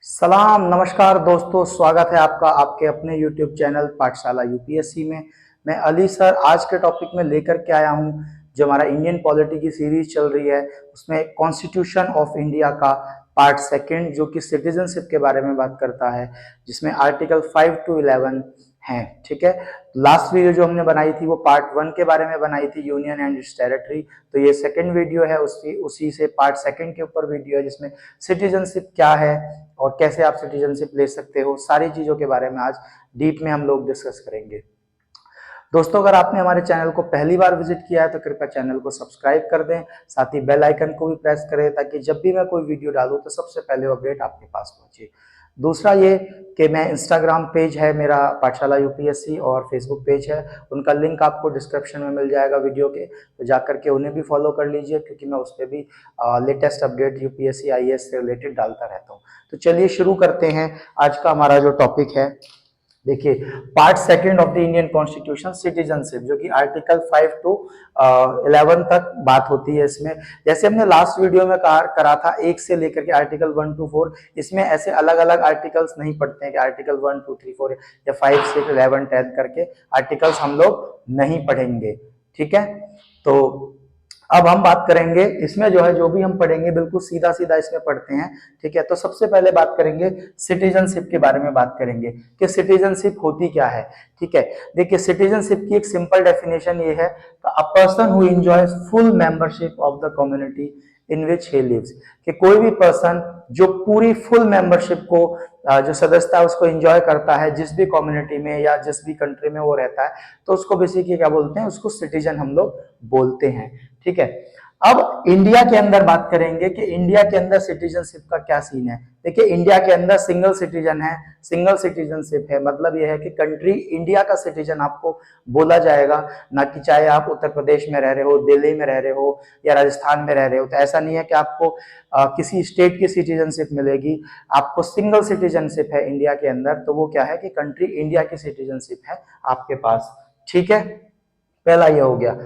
सलाम नमस्कार दोस्तों, स्वागत है आपका आपके अपने YouTube चैनल पाठशाला यूपीएससी में। मैं अली सर आज के टॉपिक में लेकर के आया हूं जो हमारा इंडियन पॉलिटी की सीरीज चल रही है उसमें कॉन्स्टिट्यूशन ऑफ इंडिया का पार्ट सेकंड जो कि सिटीजनशिप के बारे में बात करता है, जिसमें आर्टिकल 5 to 11 है। ठीक है, लास्ट वीडियो जो हमने बनाई थी वो पार्ट 1 के बारे में बनाई थी, यूनियन एंड इट्स टेरिटरी। तो ये सेकंड वीडियो है, उसी से पार्ट सेकंड के ऊपर वीडियो है जिसमें सिटीजनशिप क्या है और कैसे आप सिटीजनशिप ले सकते हो, सारी चीजों के बारे में आज डीप में हम लोग डिस्कस करेंगे। दोस्तों, अगर आपने हमारे चैनल को पहली बार विजिट किया है तो कृपया चैनल को सब्सक्राइब कर दें, साथ ही बेल आइकन को भी प्रेस करें ताकि जब भी मैं कोई वीडियो डालूं तो सबसे पहले अपडेट आपके पास पहुंचे। दूसरा ये कि मैं इंस्टाग्राम पेज है मेरा पाठशाला यूपीएससी और फेसबुक पेज है, उनका लिंक आपको डिस्क्रिप्शन में मिल जाएगा वीडियो के, तो जाकर के उन्हें भी फॉलो कर लीजिए क्योंकि मैं उस पर भी लेटेस्ट अपडेट यूपीएससी आईएएस से रिलेटेड डालता रहता हूँ। तो चलिए शुरू करते हैं आज का हमारा जो टॉपिक है। देखिए, part second of the Indian constitution citizenship, जो कि आर्टिकल 5 to 11 तक बात होती है। इसमें जैसे हमने लास्ट वीडियो में करा था 1 से लेकर के आर्टिकल 1 to 4, इसमें ऐसे अलग अलग आर्टिकल्स नहीं पढ़ते हैं कि आर्टिकल 1 2 3 4 या 5 6 11 10 करके आर्टिकल्स हम लोग नहीं पढ़ेंगे। ठीक है, तो अब हम बात करेंगे इसमें जो है, जो भी हम पढ़ेंगे बिल्कुल सीधा सीधा इसमें पढ़ते हैं। ठीक है, तो सबसे पहले बात करेंगे सिटीजनशिप के बारे में, बात करेंगे कि सिटीजनशिप होती क्या है। ठीक है, देखिए सिटीजनशिप की एक सिंपल डेफिनेशन ये है, a person who enjoys full membership of the community in which he lives, कि कोई भी पर्सन जो पूरी फुल मेंबरशिप को जो सदस्यता उसको एंजॉय करता है जिस भी कम्युनिटी में या जिस भी कंट्री में वो रहता है, तो उसको बेसिकली क्या बोलते हैं, उसको सिटीजन हम लोग बोलते हैं। ठीक है, अब इंडिया के अंदर बात करेंगे कि इंडिया के अंदर सिटीजनशिप का क्या सीन है। देखिए, इंडिया के अंदर सिंगल सिटीजन है, सिंगल सिटीजनशिप है, मतलब यह है कि कंट्री इंडिया का सिटीजन आपको बोला जाएगा, ना कि चाहे आप उत्तर प्रदेश में रह रहे हो, दिल्ली में रह रहे हो या राजस्थान में रह रहे हो। तो ऐसा नहीं है कि आपको किसी स्टेट की सिटीजनशिप मिलेगी, आपको सिंगल सिटीजनशिप है इंडिया के अंदर, तो वो क्या है कि कंट्री इंडिया की सिटीजनशिप है आपके पास। ठीक है, पहला ये हो गया।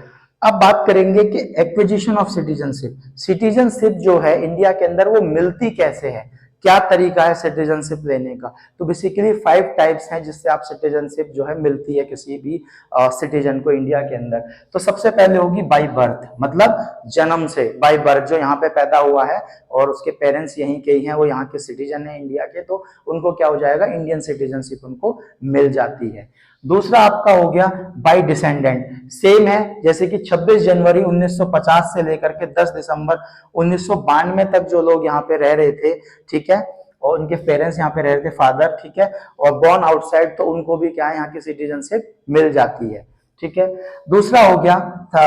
अब बात करेंगे कि एक्विजिशन ऑफ सिटीजनशिप, सिटीजनशिप जो है इंडिया के अंदर वो मिलती कैसे है, क्या तरीका है सिटीजनशिप लेने का। तो बेसिकली 5 टाइप्स हैं जिससे आप सिटीजनशिप जो है मिलती है किसी भी सिटीजन को इंडिया के अंदर। तो सबसे पहले होगी बाय बर्थ, मतलब जन्म से, बाय बर्थ जो यहाँ पे पैदा हुआ है और उसके पेरेंट्स यहीं के ही हैं, वो यहाँ के सिटीजन है इंडिया के, तो उनको क्या हो जाएगा, इंडियन सिटीजनशिप उनको मिल जाती है। दूसरा आपका हो गया बाय डिसेंडेंट, सेम है जैसे कि 26 जनवरी 1950 से लेकर के 10 दिसंबर 1992 तक जो लोग यहाँ पे रह रहे थे, ठीक है, और उनके पेरेंट्स यहाँ पे रह रहे थे, फादर, ठीक है, और बॉर्न आउटसाइड, तो उनको भी क्या है, यहाँ की सिटीजनशिप मिल जाती है। ठीक है, दूसरा हो गया,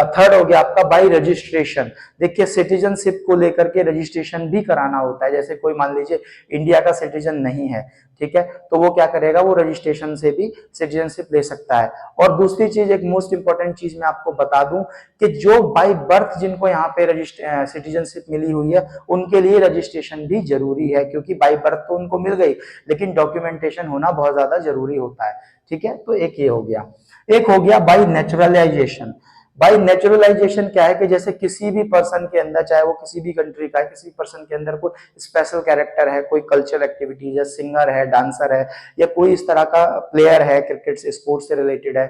थर्ड हो गया आपका बाय रजिस्ट्रेशन। देखिए, सिटीजनशिप को लेकर के रजिस्ट्रेशन भी कराना होता है। जैसे कोई मान लीजिए इंडिया का सिटीजन नहीं है, ठीक है, तो वो क्या करेगा, वो रजिस्ट्रेशन से भी सिटीजनशिप ले सकता है। और दूसरी चीज, एक मोस्ट इंपॉर्टेंट चीज मैं आपको बता दूं कि जो बाय बर्थ जिनको यहाँ पे सिटीजनशिप मिली हुई है उनके लिए रजिस्ट्रेशन भी जरूरी है, क्योंकि बाय बर्थ तो उनको मिल गई लेकिन डॉक्यूमेंटेशन होना बहुत ज्यादा जरूरी होता है। ठीक है, तो एक ये हो गया। एक हो गया बाय नेचुरलाइजेशन। बाय नेचुरलाइजेशन क्या है कि जैसे किसी भी पर्सन के अंदर, चाहे वो किसी भी कंट्री का है, किसी पर्सन के अंदर कोई स्पेशल कैरेक्टर है, कोई कल्चरल एक्टिविटीज है, सिंगर है, डांसर है, या कोई इस तरह का प्लेयर है, क्रिकेट से, स्पोर्ट्स से रिलेटेड है,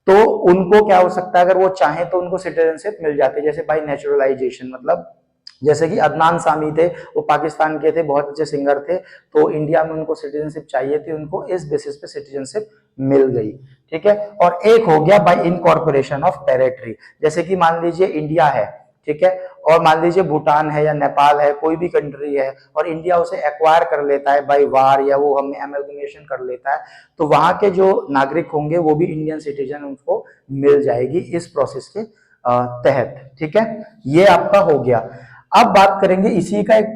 तो उनको क्या हो सकता है, अगर वो चाहे तो उनको सिटीजनशिप मिल जाती है। जैसे बाय नेचुरलाइजेशन मतलब जैसे कि अदनान सामी थे, वो पाकिस्तान के थे, बहुत अच्छे सिंगर थे, तो इंडिया में उनको सिटीजनशिप चाहिए थी, उनको इस बेसिस पे सिटीजनशिप मिल गई। ठीक है, और एक हो गया बाय इनकॉर्पोरेशन ऑफ टेरिटरी। जैसे कि मान लीजिए इंडिया है, ठीक है, और मान लीजिए भूटान है या नेपाल है, कोई भी कंट्री है, और इंडिया उसे एक्वायर कर लेता है बाय वार, या वो हमें एमलगमेशन कर लेता है, तो वहां के जो नागरिक होंगे वो भी इंडियन सिटीजन उनको मिल जाएगी इस प्रोसेस के तहत। ठीक है, ये आपका हो गया। अब बात करेंगे, इसी का एक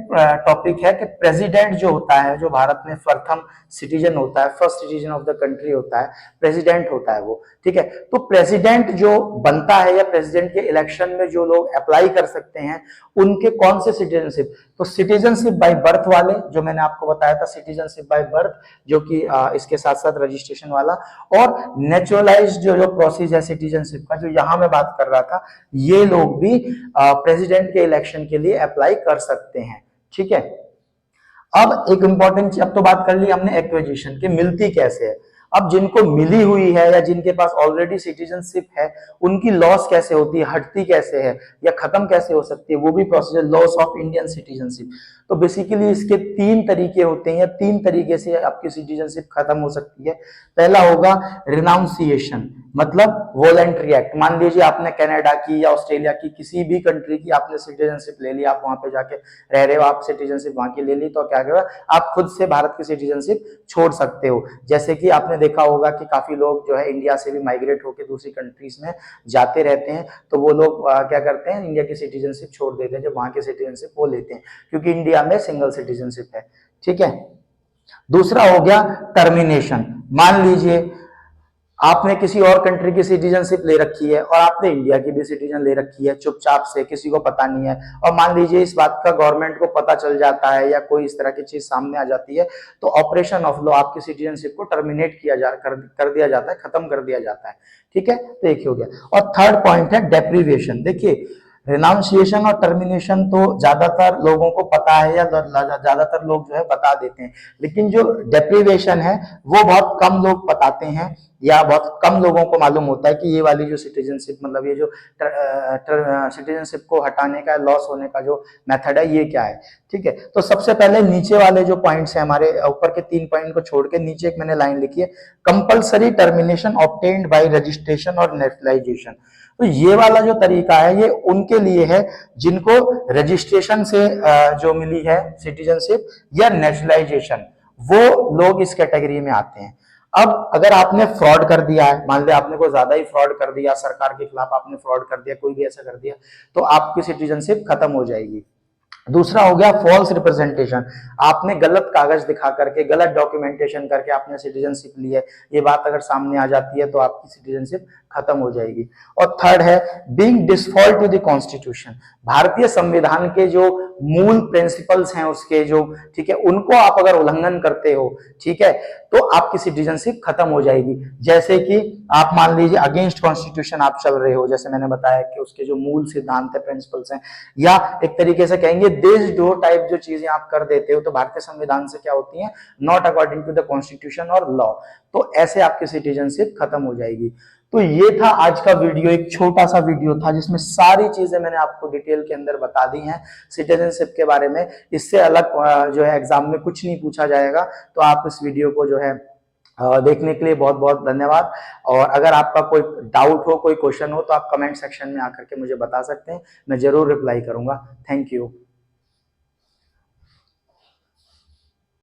टॉपिक है कि प्रेसिडेंट जो होता है, जो भारत में प्रथम सिटीजन होता है, first citizen of the country होता है, प्रेसिडेंट होता है वो। ठीक है, तो प्रेसिडेंट जो बनता है या प्रेसिडेंट के इलेक्शन में जो लोग अप्लाई कर सकते हैं उनके कौन से सिटीजनशिप, तो सिटीजनशिप बाय बर्थ वाले, जो मैंने आपको बताया था, सिटीजनशिप बाय बर्थ, जो कि इसके साथ साथ रजिस्ट्रेशन वाला, और नेचुरलाइज जो प्रोसेस है सिटीजनशिप का, जो यहां मैं बात कर रहा था, ये लोग भी प्रेसिडेंट के इलेक्शन के लिए अप्लाई कर सकते हैं। ठीक है, अब एक इंपॉर्टेंट चीज, अब तो बात कर ली हमने एक्विजिशन की, मिलती कैसे है। अब जिनको मिली हुई है या जिनके पास ऑलरेडी सिटीजनशिप है, उनकी लॉस कैसे होती है, हटती कैसे है या खत्म कैसे हो सकती है, वो भी procedure, loss of Indian citizenship. तो बेसिकली इसके तीन तरीके होते हैं या तीन तरीके से आपकी सिटीजनशिप खत्म हो सकती है। पहला होगा रिनाउंसिएशन, मतलब वॉलेंट्री एक्ट। मान लीजिए आपने कनाडा की या ऑस्ट्रेलिया की किसी भी कंट्री की आपने सिटीजनशिप ले ली, आप वहां पे जाके रह रहे हो, आप सिटीजनशिप वहां की ले ली, तो क्या करेगा, आप खुद से भारत की सिटीजनशिप छोड़ सकते हो। जैसे कि आपने देखा होगा कि काफी लोग जो है इंडिया से भी माइग्रेट होकर दूसरी कंट्रीज में जाते रहते हैं, तो वो लोग क्या करते हैं, इंडिया की सिटीजनशिप छोड़ देते हैं, जब वहां की सिटीजनशिप वो लेते हैं, क्योंकि इंडिया में सिंगल सिटीजनशिप है। ठीक है। दूसरा हो गया टर्मिनेशन। मान लीजिए आपने किसी और कंट्री की सिटीजनशिप ले रखी है और आपने इंडिया की भी सिटीजन ले रखी है चुपचाप से, किसी को पता नहीं है, और मान लीजिए इस बात का गवर्नमेंट को पता चल जाता है या कोई इस तरह की चीज सामने आ जाती है, तो ऑपरेशन ऑफ लॉ आपकी सिटीजनशिप को टर्मिनेट कर दिया जाता है, खत्म कर दिया जाता है। ठीक है, तो एक ही हो गया। और थर्ड पॉइंट है डेप्रीविएशन। देखिए, रिनाउंसिएशन और टर्मिनेशन तो ज्यादातर लोगों को पता है या ज्यादातर लोग जो है बता देते हैं, लेकिन जो डेप्रीवेशन है वो बहुत कम लोग बताते हैं या बहुत कम लोगों को मालूम होता है कि ये वाली जो सिटीजनशिप, मतलब ये जो सिटीजनशिप को हटाने का, लॉस होने का जो मेथड है, ये क्या है। ठीक है, तो सबसे पहले नीचे वाले जो पॉइंट्स हैं, हमारे ऊपर के 3 पॉइंट को छोड़ के नीचे एक मैंने लाइन लिखी है, compulsory termination obtained by registration और नेशनलाइजेशन। तो ये वाला जो तरीका है ये उनके लिए है जिनको रजिस्ट्रेशन से जो मिली है सिटीजनशिप या नेशनलाइजेशन, वो लोग इस कैटेगरी में आते हैं। अब अगर आपने फ्रॉड कर दिया है, मान लिया आपने कोई ज्यादा ही फ्रॉड कर दिया, सरकार के खिलाफ आपने फ्रॉड कर दिया, कोई भी ऐसा कर दिया, तो आपकी सिटीजनशिप खत्म हो जाएगी। दूसरा हो गया फॉल्स रिप्रेजेंटेशन। आपने गलत कागज दिखा करके, गलत डॉक्यूमेंटेशन करके आपने सिटीजनशिप ली है, ये बात अगर सामने आ जाती है तो आपकी सिटीजनशिप खत्म हो जाएगी। और थर्ड है बीइंग डिसफॉल्ट टू द कॉन्स्टिट्यूशन। भारतीय संविधान के जो मूल प्रिंसिपल्स हैं उसके जो, ठीक है, उनको आप अगर उल्लंघन करते हो, ठीक है, तो आपकी सिटीजनशिप खत्म हो जाएगी। जैसे कि आप मान लीजिए अगेंस्ट कॉन्स्टिट्यूशन आप चल रहे हो, जैसे मैंने बताया कि उसके जो मूल सिद्धांत है, प्रिंसिपल्स हैं, या एक तरीके से कहेंगे देशद्रोह टाइप जो चीजें आप कर देते हो, तो भारतीय संविधान से क्या होती है, not according to the constitution और लॉ, तो ऐसे आपकी सिटीजनशिप खत्म हो जाएगी। तो ये था आज का वीडियो, एक छोटा सा वीडियो था जिसमें सारी चीजें मैंने आपको डिटेल के अंदर बता दी हैं सिटीजनशिप के बारे में। इससे अलग जो है एग्जाम में कुछ नहीं पूछा जाएगा, तो आप इस वीडियो को जो है देखने के लिए बहुत बहुत धन्यवाद। और अगर आपका कोई डाउट हो, कोई क्वेश्चन हो, तो आप कमेंट सेक्शन में आकर के मुझे बता सकते हैं, मैं जरूर रिप्लाई करूंगा। Thank you.